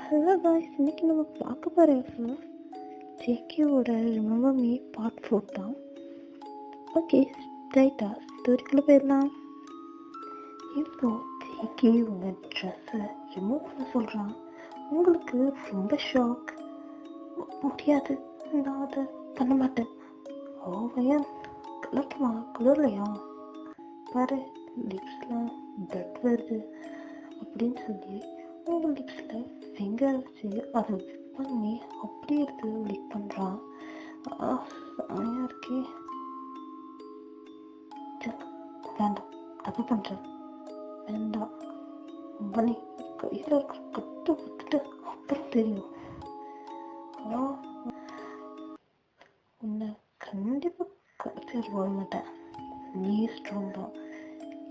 Hello guys, இன்னைக்கு நம்ம பார்க்க போகிற எபிசோட் ஜேகேவோட ரிமெம்பர் மீ பார்ட் 4 தான். ஓகே, ஸ்ட்ரைட்டாக ஸ்டோரிக்குள்ளே போயிடலாம். இப்போ ஜேகே உங்கள் ட்ரெஸ்ஸை ரிமூவ் பண்ண சொல்கிறான். உங்களுக்கு ரொம்ப ஷாக். முடியாது, நான் அதை பண்ண மாட்டேன். ஓ பையன், கலட்டுமா கலர்லையா பாரு, லிப்ஸில் பிளட் வருது அப்படின்னு சொல்லி உங்கள் லிப்ஸில் ஃபிங்கர் வச்சு அதை விக் பண்ணி அப்படியே எடுத்து லிக் பண்ணுறான். செமையாக இருக்கே. வேண்டாம், தப்பு பண்ணுறேன், வேண்டாம். பண்ணி கையில் இருக்கிற கட்டு விட்டுட்டு அப்புறம் தெரியும். உன்னை கண்டிப்பாக கடைசியாக போட மாட்டேன். நீ ஸ்ட்ராங் தான்,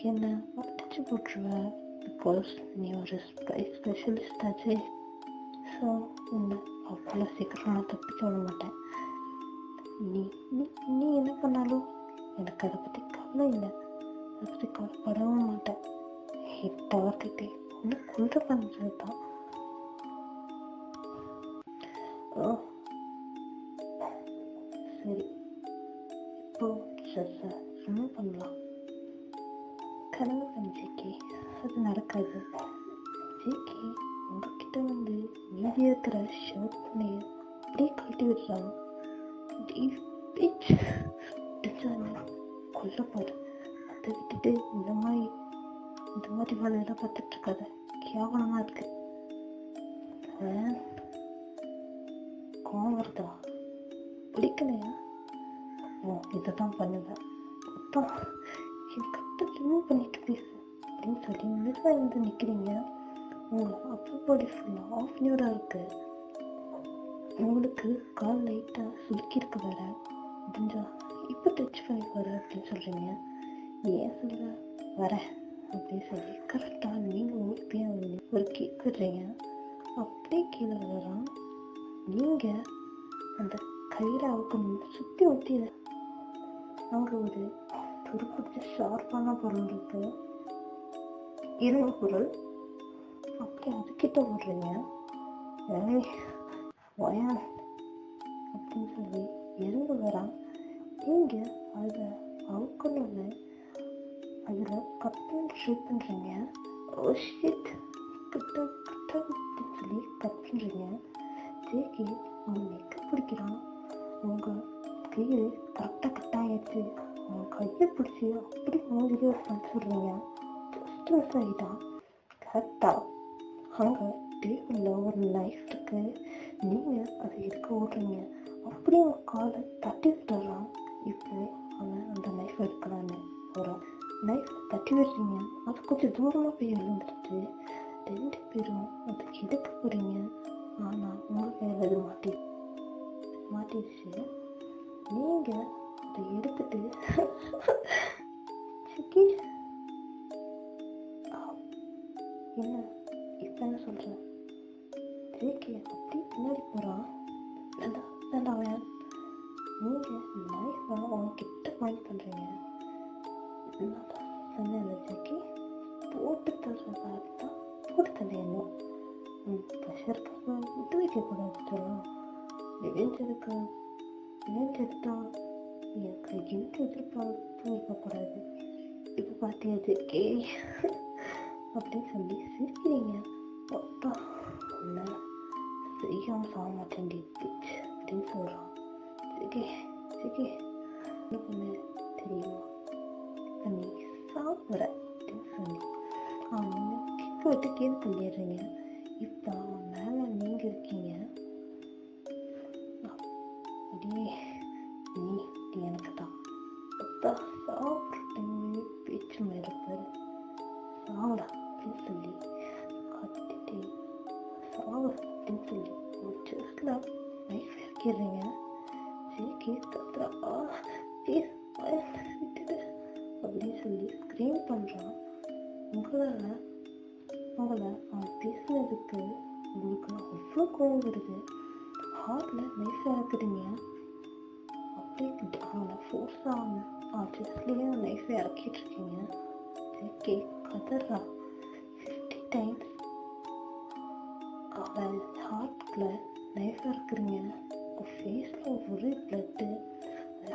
என்னை அடிச்சு போட்டுருவேன். பிகாஸ் நீ ஒரு ஸ்பெஷலிஸ்ட் ஆச்சே. ஸோ உன்னை அவ்வளோ சீக்கிரம் நான் தப்பிக்க விட மாட்டேன். நீ நீ நீ என்ன பண்ணாலும் எனக்கு அதை பற்றி கவலை இல்லை, அதை பற்றி கவலைப்படவும் மாட்டேன். ஹிட் அவர்கிட்டே ஒன்று கொள்ற பண்ணுறது தான். சரி, இப்போ ட்ரெஸ்ஸை ரிமூவ் பண்ணலாம். கனவு ஜேகே, அது நடக்காது. ஜேகே உங்ககிட்ட வந்து மீதி இருக்கிற ஷர்ட் பண்ணிய அப்படியே கழட்டி விடுறாங்க. கொல்லப்பாரு, அதை விட்டுட்டு இந்த மாதிரி வேலையெல்லாம் பார்த்துட்டு இருக்காத, கேவலமா இருக்கு. கோவம் வருதா? பிடிக்கலையா? இதைதான் பண்ணுவேன். அப்பா என் கட்டை ரிமூவ் பண்ணிட்டு பேசு அப்படின்னு சொல்லி மெதுவாக இருந்து நிற்கிறீங்க. அப்போ பாடி ஃபுல்லாக ஆஃப் நியூராக இருக்கு. உங்களுக்கு கால் லைட்டாக சுருக்கிருக்கு வேற. முடிஞ்சா இப்போ டச் பண்ணி வர அப்படின்னு சொல்கிறீங்க. ஏன் சொல்ல வரேன் அப்படின்னு சொல்லி கரெக்டாக நீங்கள் ஒரு கேக் விடுறீங்க. அப்படியே கீழே வர்றான். நீங்கள் அந்த கயிறை அவுக்கணும் சுற்றி ஊற்றி அங்கே ஒரு துருப்பிடிச்ச ஷார்ப்பான பொருள் இருக்கு, இரும்பு பொருள். அப்படி அதுக்கிட்ட விடுறீங்க. வயான் அப்படின்னு சொல்லி எறும்பு வரான். நீங்கள் அதை அவுக்கணும்னு அதில் கட்டுன்னு ஷூட் பண்ணுறீங்க. ஓ ஷிட், கிட்ட கிட்ட அப்படின்னு சொல்லி கட் பண்ணுறீங்க. ஜேகே உங்கள் நெக்க பிடிக்கிறான். உங்கள் கயிறு கரெக்டாக கட் ஆகிடுச்சு. உங்கள் கையை பிடிச்சி அப்படி மூஞ்சிலே ஒரு பஞ்சு விடுறீங்க. ஜஸ்ட் மிஸ் ஆகிட்டான். கரெக்டாக அங்கே டேபிளில் ஒரு நைஃப் இருக்கு. நீங்கள் அதை எடுக்க ஓடுறீங்க. அப்படியே உங்கள் காலை தட்டி விட்டுறான். இப்போ அவன் அந்த நைஃப் எடுக்கலான்னு போகிறான். நைஃப் தட்டி விடுறீங்க. அது கொஞ்சம் தூரமாக போய் விழுந்துருச்சு. 2 பேரும் அதுக்கு எடுக்க போகிறீங்க. ஆனால் உங்கள் கையில் அது மாட்டிடுச்சு. நீங்கள் அதை எடுத்துட்டு சிக்கி என்ன இப்போ என்ன சொல்கிறேன்? ஜேகே அப்படி பின்னாடி போகிறான். வேண்டாம் அவன். நீங்கள் லைஃப்பை அவன்கிட்ட பாயிண்ட் பண்ணுறீங்க. நான் தான் சொன்னேன்ல ஜேகே, போட்டு தர்றதா தான் போட்டு தந்தேன். ப்ரெஷருக்கு விட்டு வைக்கக்கூடாது. சொல்லலாம் ரிவெஞ்ச் எடுத்தா எனக்கு கில்ட் எதிர்பார்ப்பு இருக்கக்கூடாது. இப்போ பார்த்தியா ஜேகே அப்படின்னு சொல்லி சிரிக்கிறீங்க. அப்பா ஒன்று செய்யாமல் சாக மாட்டேன் பிச் அப்படின்னு சொல்கிறான். ஜேகே என்ன பண்ண தெரியுமா, நீ சாப்பிட்ற அப்படின்னு சொல்லி அவன் கிக்க விட்டு கீழே தள்ளிடுறீங்க. இப்போ அவன் மேலே நீங்கள் இருக்கீங்க. அப்படியே நீ எனக்கு தான் அப்பா சாப்பிட்ற பேச்சு மேடப்பாரு. சாவடா அப்படின்னு சொல்லி கத்திட்டு சாவு அப்படின்னு சொல்லி ஒரு செஸ்ட்ல நைஃப் இறக்கிடுறீங்க. ஜேகே கத்துறா, ப்ளீஸ் விட்டுடு அப்படின்னு சொல்லி ஸ்க்ரீம் பண்ணுறான். உங்களை அவன் பேசுனதுக்கு உங்களுக்கு அவ்வளோ கோவம் வருது. ஹார்ட்டில் நைஃப் இறக்குறீங்க. அப்படியே அவனை ஃபோர்ஸாக செஸ்ட்லேயே நைஃபை இறக்கிட்டு இருக்கீங்க. ஜேகே கதறா 50 times. ஹார்ட்ல நைஃப் இருக்கிறீங்க, ஃபேஸ்ல ஒரே பிளட்டு,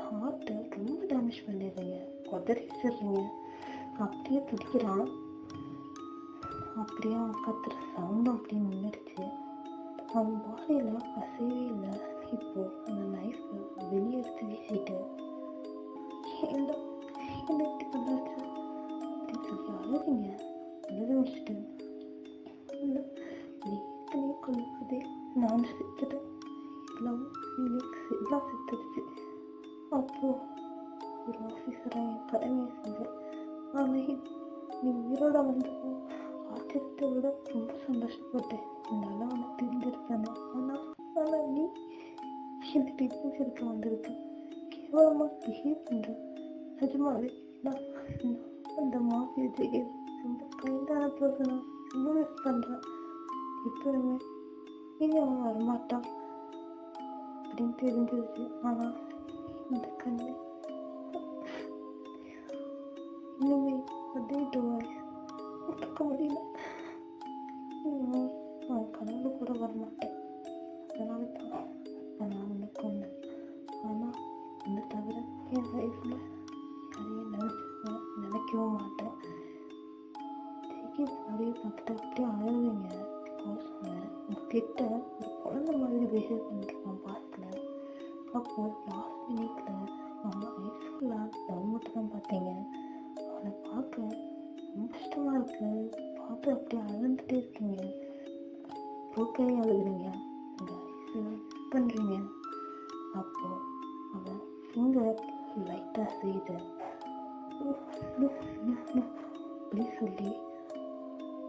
ஹார்ட்டை ரொம்ப டேமேஜ் பண்ணிடுறீங்க, உதறிச்சிடுறீங்க. அப்படியே துடிக்கிறான். அப்படியே அவன் கத்துற சவுண்டும் அப்படியே நின்றுடுச்சு. அவன் பாடியில அசைவே இல்லை. இப்போ அந்த நைஃபை வெளியே எடுத்து வீசிட்டு என்ன இப்படி பண்ணாச்சு அப்படின்னு சொல்லி அழுதிங்க. அழுத வச்சுட்டு நேற்று கொள்ளுதே நான் செத்துட்டேன், எல்லாம் செத்துடுச்சு. அப்போ ஒரு ஆஃபீஸரை என் கடமையை செஞ்சேன். ஆனால் நீ உயிரோட வந்ததும் ஆச்சரியத்தை விட ரொம்ப சந்தோஷப்பட்டேன். என்னால் அவனை தெரிஞ்சிருக்கானே. ஆனால் நீ இந்த டிஃபென்ஸ் இருக்க வந்திருக்கு, கேவலமாக பிஹேவ் பண்ணுற. நிஜமாவே நான் அந்த மாஃபியா ஜெயில் ரொம்ப கைண்டான பர்சனாக ரொம்ப மிஸ் பண்ணுறேன். எப்போதுமே இனி அவன் வரமாட்டான் அப்படின்னு தெரிஞ்சிருச்சு. ஆனால் இந்த கண்ணு இன்னுமே அதே டோவாய் ஒட்டுக்க முடியல. அவன் கனவு கூட வரமாட்டேன். அதனால தான் நான் அவனை கொண்டேன். ஆனால் இந்த தவிர என் லைஃப்பில் நிறைய நினைக்கவும் மாட்டேன். நிறைய பார்த்துட்டு அப்படியே அழுவீங்க. பிகாஸ் உங்ககிட்ட ஒரு குழந்தை மாதிரி பிஹேவ் பண்ணிருக்கான் பாஸ்டில். அப்போ லாஸ்ட் மினிட்ல அவன் ஐஸ்ஃபுல்லாக லவ் மட்டும் தான் பார்த்தீங்க. அவனை பார்க்க ரொம்ப கஷ்டமாக இருக்கு. பார்த்து அப்படியே அழுந்துட்டே இருக்கீங்க, போக்கவே அழுகுறீங்க, அந்த ஐஸை மிஸ் பண்ணுறீங்க. அப்போ அவன் ஃபிங்கர் லைட்டாக செய்து அப்படி சொல்லி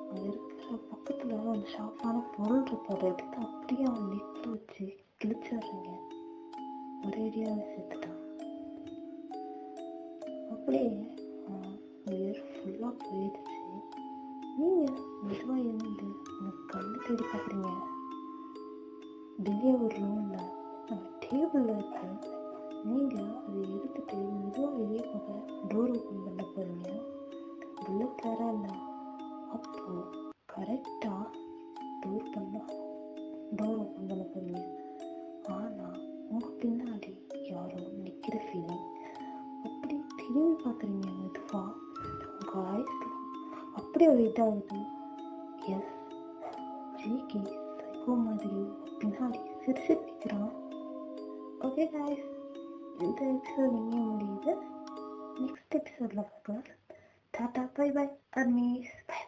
அங்கே இருக்கிற பக்கத்தில் அந்த ஷார்ப்பான பொருள் இருக்கு, அதை எடுத்து அப்படியே அவன் நெட்டில் வச்சு கிழிச்சிடுறீங்க. ஒரேடியாக செத்துட்டான். அப்படியே உயிர் ஃபுல்லாக போயிடுச்சு. நீங்கள் மெதுவாக இருந்து உங்கள் கண்ணு தேடி பார்க்குறீங்க. வெளியே ஒரு ரூமில் நம்ம டேபிளில் இருக்கு. நீங்கள் அதை எடுத்துகிட்டு மெதுவாக வெளியே போக டோர் ஓப்பன் பண்ண போகிறீங்க. புல்லட் வேற இல்லை. அப்போது கரெக்டாக டோர் ஓப்பன் பண்ண போகிறீங்க. ஆனால் உங்கள் பின்னாடி யாரோ நிற்கிற ஃபீலிங். அப்படி திரும்பி பார்க்குறீங்க மெதுவாக. உங்கள் ஐஸில் அப்படியே வெயிட் ஆகுது. எஸ், ஜேகே சைக்கோ மாதிரி பின்னாடி சிரிச்சு நிற்கிறான். ஓகே காய்ஸ், இந்த எபிசோட் இங்கே முடியுது. நெக்ஸ்ட் எபிசோடில் பார்க்கலாம். டாடா, பை பை, அர்மீஸ், பை.